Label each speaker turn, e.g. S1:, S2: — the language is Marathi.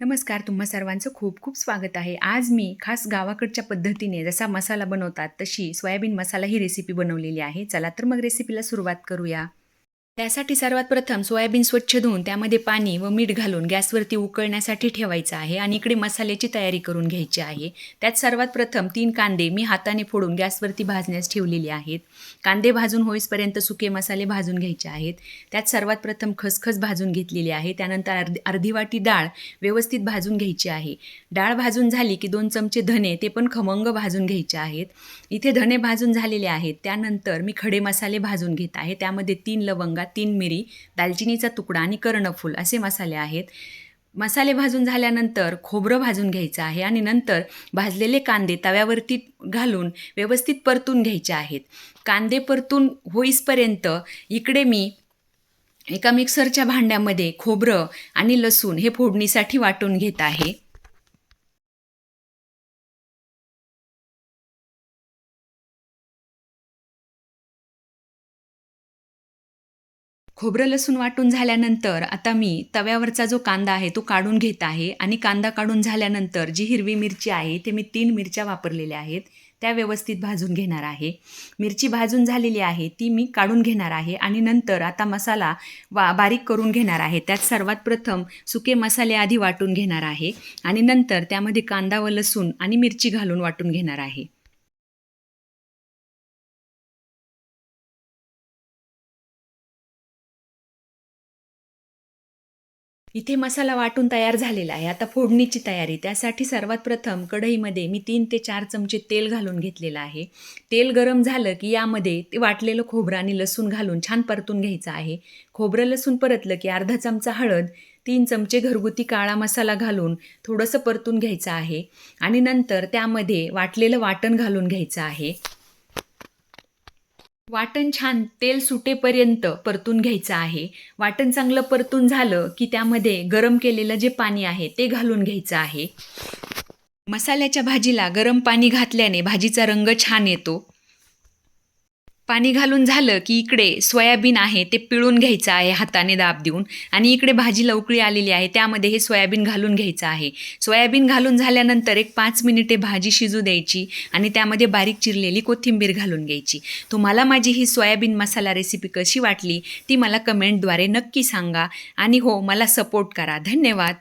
S1: नमस्कार. तुम्हा सर्वांचं खूप खूप स्वागत आहे. आज मी खास गावाकडच्या पद्धतीने जसा मसाला बनवतात तशी सोयाबीन मसाला ही रेसिपी बनवलेली आहे. चला तर मग रेसिपीला सुरुवात करूया. त्यासाठी सर्वात प्रथम सोयाबीन स्वच्छ धुवून त्यामध्ये पाणी व मीठ घालून गॅसवरती उकळण्यासाठी ठेवायचं आहे आणि इकडे मसाल्याची तयारी करून घ्यायची आहे. त्यात सर्वात प्रथम 3 कांदे मी हाताने फोडून गॅसवरती भाजण्यास ठेवलेले आहेत. कांदे भाजून होईपर्यंत सुके मसाले भाजून घ्यायचे आहेत. त्यात सर्वात प्रथम खसखस भाजून घेतलेली आहे. त्यानंतर अर्धी वाटी डाळ व्यवस्थित भाजून घ्यायची आहे. डाळ भाजून झाली की 2 चमचे धने ते पण खमंग भाजून घ्यायचे आहेत. इथे धने भाजून झालेले आहेत. त्यानंतर मी खडे मसाले भाजून घेत आहे. त्यामध्ये 3 लवंगा, 3 मिरी, दालचिनीचा तुकडा आणि कर्णफूल असे मसाले आहेत. मसाले भाजून झाल्यानंतर खोबरं भाजून घ्यायचं आहे आणि नंतर भाजलेले कांदे तव्यावरती घालून व्यवस्थित परतून घ्यायचे आहेत. कांदे परतून होईपर्यंत इकडे मी एका मिक्सरच्या भांड्यामध्ये खोबरं आणि लसूण हे फोडणीसाठी वाटून घेत आहे. खोबरं लसूण वाटून झाल्यानंतर आता मी तव्यावरचा जो कांदा आहे तो काढून घेत आहे आणि कांदा काढून झाल्यानंतर जी हिरवी मिरची आहे ते मी 3 मिरच्या वापरलेल्या आहेत त्या व्यवस्थित भाजून घेणार आहे. मिरची भाजून झालेली आहे ती मी काढून घेणार आहे आणि नंतर आता मसाला बारीक करून घेणार आहे. त्यात सर्वात प्रथम सुके मसाले आधी वाटून घेणार आहे आणि नंतर त्यामध्ये कांदा व लसूण आणि मिरची घालून वाटून घेणार आहे. इथे मसाला वाटून तयार झालेला आहे. आता फोडणीची तयारी. त्यासाठी सर्वात प्रथम कढईमध्ये मी 3 ते 4 चमचे तेल घालून घेतलेलं आहे. तेल गरम झालं की यामध्ये ते वाटलेलं खोबरं आणि लसूण घालून छान परतून घ्यायचं आहे. खोबरं लसूण परतलं की अर्धा चमचा हळद, 3 चमचे घरगुती काळा मसाला घालून थोडंसं परतून घ्यायचं आहे आणि नंतर त्यामध्ये वाटलेलं वाटण घालून घ्यायचं आहे. वाटण छान तेल सुटेपर्यंत परतून घ्यायचं आहे. वाटण चांगलं परतून झालं की त्यामध्ये गरम केलेलं जे पाणी आहे ते घालून घ्यायचं आहे. मसाल्याच्या भाजीला गरम पाणी घातल्याने भाजीचा रंग छान येतो. पाणी घालून झालं की इकडे सोयाबीन आहे ते पिळून घ्यायचं आहे हाताने दाब देऊन आणि इकडे भाजीला उकळी आलेली आहे त्यामध्ये हे सोयाबीन घालून घ्यायचं आहे. सोयाबीन घालून झाल्यानंतर एक 5 मिनिटे भाजी शिजू द्यायची आणि त्यामध्ये बारीक चिरलेली कोथिंबीर घालून घ्यायची. तुम्हाला माझी ही सोयाबीन मसाला रेसिपी कशी वाटली ती मला कमेंटद्वारे नक्की सांगा आणि हो मला सपोर्ट करा. धन्यवाद.